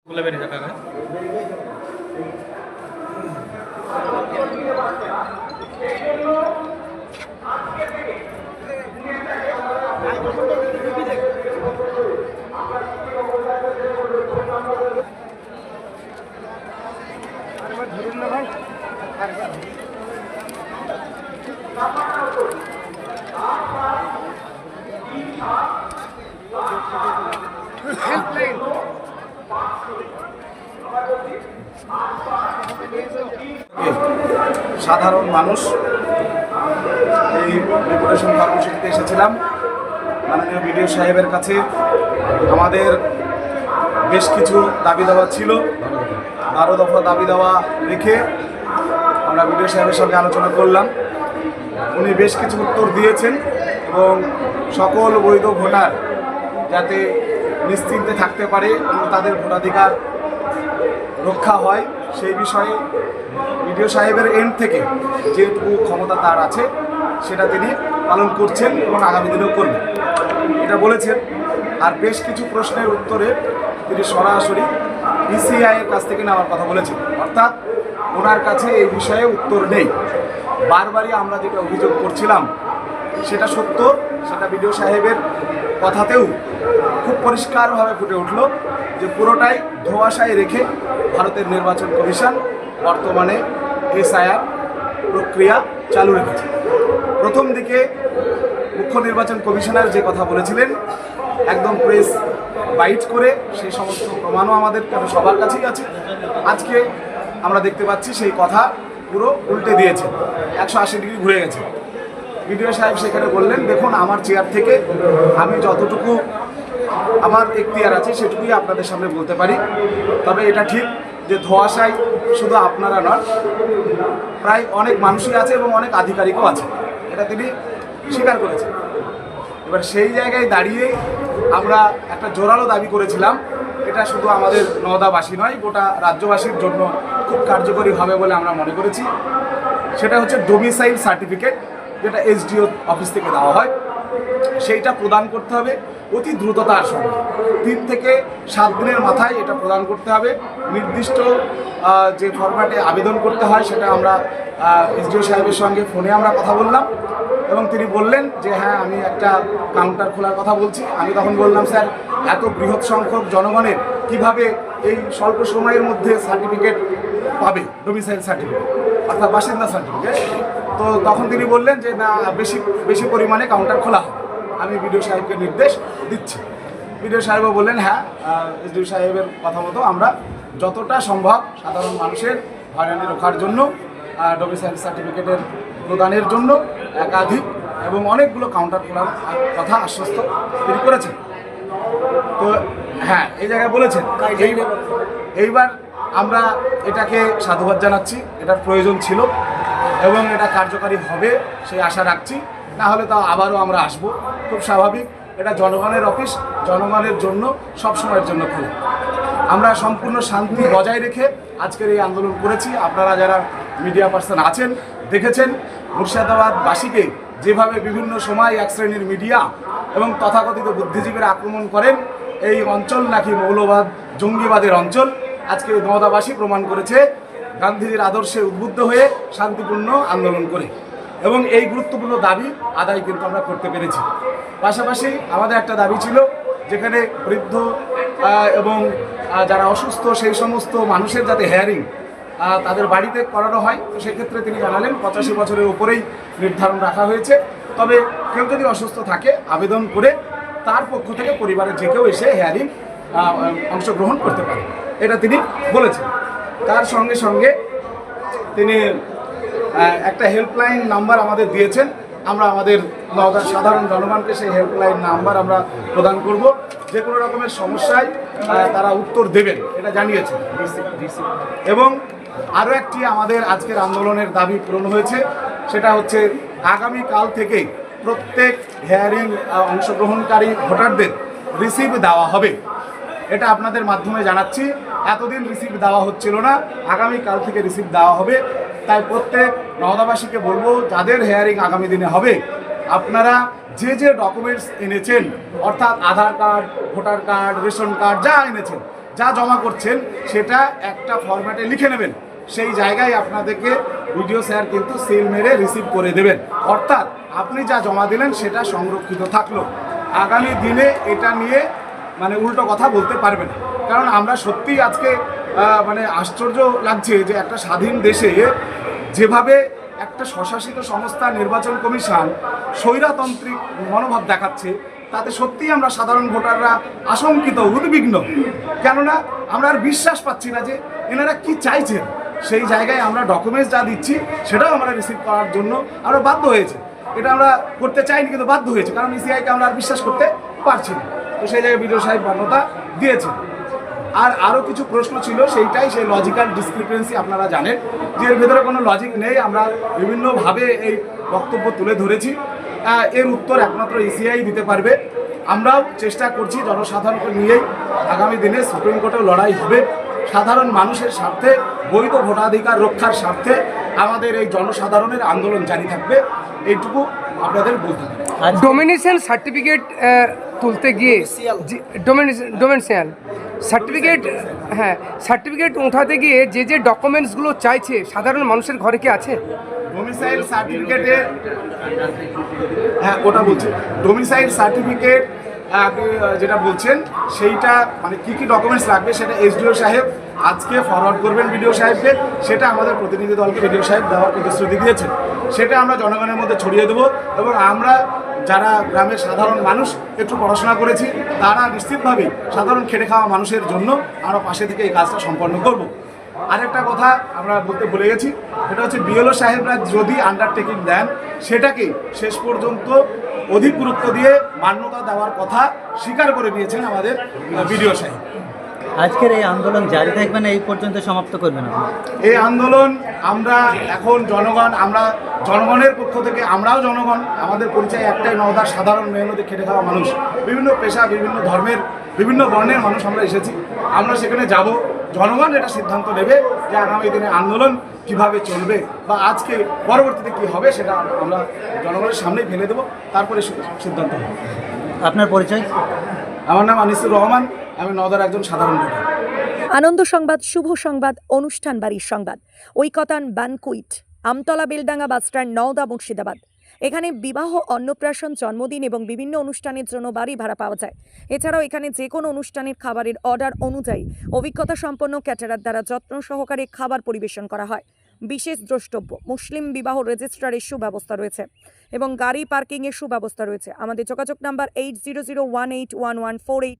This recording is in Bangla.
খুলে বেরিয়ে যাবে না। ধরুন না ভাই, হেল্পলাইন সাধারণ মানুষ এই লিবারেশন কর্মসূচিতে এসেছিলাম। মাননীয় বিডিও সাহেবের কাছে আমাদের বেশ কিছু দাবি দাওয়া ছিল। 12 দফা দাবি দাওয়া রেখে আমরা বিডিও সাহেবের সঙ্গে আলোচনা করলাম। উনি বেশ কিছু উত্তর দিয়েছেন এবং সকল বৈধ ভোটার যাতে নিশ্চিন্তে থাকতে পারে এবং তাদের ভোটাধিকার রক্ষা হয় সেই বিষয়ে বিডিও সাহেবের এন্ড থেকে যেটুকু ক্ষমতা তার আছে সেটা তিনি পালন করছেন এবং আগামী দিনেও করবেন এটা বলেছেন। আর বেশ কিছু প্রশ্নের উত্তরে তিনি সরাসরি ইসিআই এর কাছ থেকে নেওয়ার কথা বলেছেন, অর্থাৎ ওনার কাছে এই বিষয়ে উত্তর নেই। বারবারই আমরা যেটা অভিযোগ করছিলাম সেটা সত্য, সেটা বিডিও সাহেবের কথাতেও খুব পরিষ্কারভাবে ফুটে উঠল যে পুরোটাই ধোঁয়াশায় রেখে ভারতের নির্বাচন কমিশন বর্তমানে এসআইআর প্রক্রিয়া চালু রেখেছে। প্রথম দিকে মুখ্য নির্বাচন কমিশনার যে কথা বলেছিলেন একদম প্রেস বাইট করে সেই সমস্ত প্রমাণও আমাদের সবার কাছেই আছে। আজকে আমরা দেখতে পাচ্ছি সেই কথা পুরো উল্টে দিয়েছে, 180 ডিগ্রি ঘুরে গেছে। বিডিও সাহেব সেখানে বললেন, দেখুন আমার চেয়ার থেকে আমি যতটুকু আমার এখতিয়ার আছে সেটুকুই আপনাদের সামনে বলতে পারি। তবে এটা ঠিক যে ধোঁয়াশায় শুধু আপনারা নন, প্রায় অনেক মানুষই আছে এবং অনেক আধিকারিকও আছে, এটা তিনি স্বীকার করেছেন। এবার সেই জায়গায় দাঁড়িয়ে আমরা একটা জোরালো দাবি করেছিলাম, এটা শুধু আমাদের নওদাবাসী নয় গোটা রাজ্যবাসীর জন্য খুব কার্যকরী হবে বলে আমরা মনে করেছি। সেটা হচ্ছে ডোমিসাইল সার্টিফিকেট, যেটা এসডিও অফিস থেকে দেওয়া হয়, সেইটা প্রদান করতে হবে অতি দ্রুততার সঙ্গে। 3 থেকে 7 দিনের মাথায় এটা প্রদান করতে হবে। নির্দিষ্ট যে ফরম্যাটে আবেদন করতে হয় সেটা আমরা এসডিও সাহেবের সঙ্গে ফোনে আমরা কথা বললাম এবং তিনি বললেন যে হ্যাঁ আমি একটা কাউন্টার খোলার কথা বলছি। আমি তখন বললাম, স্যার এত বৃহৎ সংখ্যক জনগণের কিভাবে এই স্বল্প সময়ের মধ্যে সার্টিফিকেট পাবে, ডোমিসাইল সার্টিফিকেট অর্থাৎ বাসিন্দা সার্টিফিকেট? তো তখন তিনি বললেন যে না, বেশি পরিমাণে কাউন্টার খোলা হবে, আমি বিডিও সাহেবকে নির্দেশ দিচ্ছি। বিডিও সাহেবও বললেন হ্যাঁ, এসডিও সাহেবের কথা মতো আমরা যতটা সম্ভব সাধারণ মানুষের হয়রানি রক্ষার জন্য ডোমিসাইল সার্টিফিকেটের প্রদানের জন্য একাধিক এবং অনেকগুলো কাউন্টার খোলার কথা আশ্বস্ত তিনি করেছেন। তো হ্যাঁ, এই জায়গায় বলেছেন। এইবার আমরা এটাকে সাধুবাদ জানাচ্ছি, এটার প্রয়োজন ছিল এবং এটা কার্যকারী হবে সেই আশা রাখছি। না হলে তাও আবারও আমরা আসবো, খুব স্বাভাবিক। এটা জনগণের অফিস, জনগণের জন্য সব সময়ের জন্য খোলা। আমরা সম্পূর্ণ শান্তি বজায় রেখে আজকের এই আন্দোলন করেছি। আপনারা যারা মিডিয়া পার্সন আছেন দেখেছেন মুর্শিদাবাদবাসীকে যেভাবে বিভিন্ন সময় এক শ্রেণীর মিডিয়া এবং তথাকথিত বুদ্ধিজীবীরা আক্রমণ করেন। এই অঞ্চল নাকি মৌলবাদ জঙ্গিবাদের অঞ্চল। আজকে নওদাবাসী প্রমাণ করেছে গান্ধীজির আদর্শে উদ্বুদ্ধ হয়ে শান্তিপূর্ণ আন্দোলন করে, এবং এই গুরুত্বপূর্ণ দাবি আদায় কিন্তু আমরা করতে পেরেছি। পাশাপাশি আমাদের একটা দাবি ছিল, যেখানে বৃদ্ধ এবং যারা অসুস্থ সেই সমস্ত মানুষের যাতে হেয়ারিং তাদের বাড়িতে করানো হয়। তো সেক্ষেত্রে তিনি জানালেন 85 বছরের উপরেই নির্ধারণ রাখা হয়েছে। তবে কেউ যদি অসুস্থ থাকে আবেদন করে তার পক্ষ থেকে পরিবারের যে কেউ এসে হেয়ারিং অংশগ্রহণ করতে পারে, এটা তিনি বলেছেন। তার সঙ্গে সঙ্গে তিনি একটা হেল্পলাইন নাম্বার আমাদের দিয়েছেন। আমরা আমাদের নওদার সাধারণ জনগণকে সেই হেল্পলাইন নাম্বার আমরা প্রদান করব। যে কোনো রকমের সমস্যায় তারা উত্তর দেবেন, এটা জানিয়েছেন। এবং আরও একটি আমাদের আজকের আন্দোলনের দাবি পূরণ হয়েছে, সেটা হচ্ছে আগামীকাল থেকে প্রত্যেক হেয়ারিং অংশগ্রহণকারী ভোটারদের রিসিভ দেওয়া হবে। এটা আপনাদের মাধ্যমে জানাচ্ছি, এতদিন রিসিভ দেওয়া হচ্ছিল না, আগামীকাল থেকে রিসিভ দেওয়া হবে। তাই প্রত্যেক নওদাবাসীকে বলবো, যাদের হেয়ারিং আগামী দিনে হবে আপনারা যে যে ডকুমেন্টস এনেছেন, অর্থাৎ Aadhaar card, voter card, ration card যা এনেছেন যা জমা করছেন সেটা একটা ফরম্যাটে লিখে নেবেন। সেই জায়গায় আপনাদেরকে ভিডিও স্যার কিন্তু সিল মেরে রিসিভ করে দেবেন। অর্থাৎ আপনি যা জমা দিলেন সেটা সংরক্ষিত থাকলো, আগামী দিনে এটা নিয়ে মানে উল্টো কথা বলতে পারবেন। কারণ আমরা সত্যিই আজকে মানে আশ্চর্য লাগছে যে একটা স্বাধীন দেশে যেভাবে একটা স্বশাসিত সংস্থা নির্বাচন কমিশন স্বৈরতান্ত্রিক মনোভাব দেখাচ্ছে, তাতে সত্যিই আমরা সাধারণ ভোটাররা আশঙ্কিত, উদ্বিগ্ন। কেননা আমরা আর বিশ্বাস পাচ্ছি না যে এনারা কি চাইছেন। সেই জায়গায় আমরা ডকুমেন্টস যা দিচ্ছি সেটাও আমরা রিসিভ করার জন্য আমরা বাধ্য হয়েছে। এটা আমরা করতে চাইনি কিন্তু বাধ্য হয়েছে, কারণ ইসিআইকে আমরা আর বিশ্বাস করতে পারছি না। তো সেই জায়গায় বিডিও সাহেব মান্যতা দিয়েছে। আর আরও কিছু প্রশ্ন ছিল, সেই লজিক্যাল ডিসক্রিপেন্সি আপনারা জানেন যে এর ভেতরে কোনো লজিক নেই। আমরা বিভিন্নভাবে এই বক্তব্য তুলে ধরেছি, এর উত্তর একমাত্র ইসিআই দিতে পারবে। আমরাও চেষ্টা করছি জনসাধারণকে নিয়েই আগামী দিনে সুপ্রিম কোর্টেও লড়াই হবে। সাধারণ মানুষের স্বার্থে, বৈধ ভোটাধিকার রক্ষার স্বার্থে আমাদের এই জনসাধারণের আন্দোলন জারি থাকবে, এইটুকু আপনাদের বলতে হবে। ডোমিনেশন সার্টিফিকেট তুলতে গিয়ে ডোমিনেশন সার্টিফিকেট, হ্যাঁ, সার্টিফিকেট উঠাতে গিয়ে যে ডকুমেন্টসগুলো চাইছে সাধারণ মানুষের ঘরে কি আছে? ডোমিসাইল সার্টিফিকেটে, হ্যাঁ ওটা বলছি, ডোমিসাইল সার্টিফিকেট আপনি যেটা বলছেন সেইটা মানে কী কী ডকুমেন্টস লাগবে সেটা এসডিও সাহেব আজকে ফরওয়ার্ড করবেন বিডিও সাহেবকে। সেটা আমাদের প্রতিনিধি দলকে বিডিও সাহেব দেওয়ার প্রতিশ্রুতি দিয়েছেন। সেটা আমরা জনগণের মধ্যে ছড়িয়ে দেবো এবং আমরা যারা গ্রামের সাধারণ মানুষ একটু পড়াশোনা করেছি তারা নিশ্চিতভাবেই সাধারণ খেটে খাওয়া মানুষের জন্য আমরা পাশে থেকে এই কাজটা সম্পন্ন করব। আরেকটা কথা আমরা বলতে ভুলে গেছি, সেটা হচ্ছে বিএলও সাহেবরা যদি আন্ডারটেকিং দেন সেটাকে শেষ পর্যন্ত অধিক গুরুত্ব দিয়ে মান্যতা দেওয়ার কথা স্বীকার করে নিয়েছেন আমাদের বিডিও সাহেব। আজকের এই আন্দোলন জারি থাকবে না, এই পর্যন্ত সমাপ্ত করবে না? এই আন্দোলন আমরা এখন আমরা জনগণের পক্ষ থেকে, আমরাও জনগণ, আমাদের পরিচয় একটাই, নওদার সাধারণ মেহনতি খেটে খাওয়া মানুষ, বিভিন্ন পেশা, বিভিন্ন ধর্মের, বিভিন্ন বর্ণের মানুষ আমরা এসেছি। আমরা সেখানে যাব, জনগণ এটা সিদ্ধান্ত নেবে যে আগামী দিনে আন্দোলন কিভাবে চলবে বা আজকে পরবর্তীতে কি হবে সেটা আমরা জনগণের সামনেই ফেলে দেবো, তারপরে সিদ্ধান্ত হবে। আপনার পরিচয়? আমার নাম আনিসুর রহমান, আমি নওদার একজন সাধারণ ভোটার। আনন্দ সংবাদ, শুভ সংবাদ, অনুষ্ঠান বাড়ির সংবাদ, ঐকতান বানকুইট, আমতলা বেলডাঙ্গা বাসস্ট্যান্ড, নওদা, মুর্শিদাবাদ। এখানে বিবাহ, অন্নপ্রাশন, জন্মদিন এবং বিভিন্ন অনুষ্ঠানের জন্য বাড়ি ভাড়া পাওয়া যায়। এছাড়াও এখানে যে কোনো অনুষ্ঠানের খাবারের অর্ডার অনুযায়ী অভিজ্ঞতা সম্পন্ন ক্যাটারার দ্বারা যত্ন সহকারে খাবার পরিবেশন করা হয়। বিশেষ দ্রষ্টব্য, মুসলিম বিবাহ রেজিস্ট্রারের সুব্যবস্থা রয়েছে এবং গাড়ি পার্কিংয়ের সুব্যবস্থা রয়েছে। আমাদের যোগাযোগ নাম্বার 80018114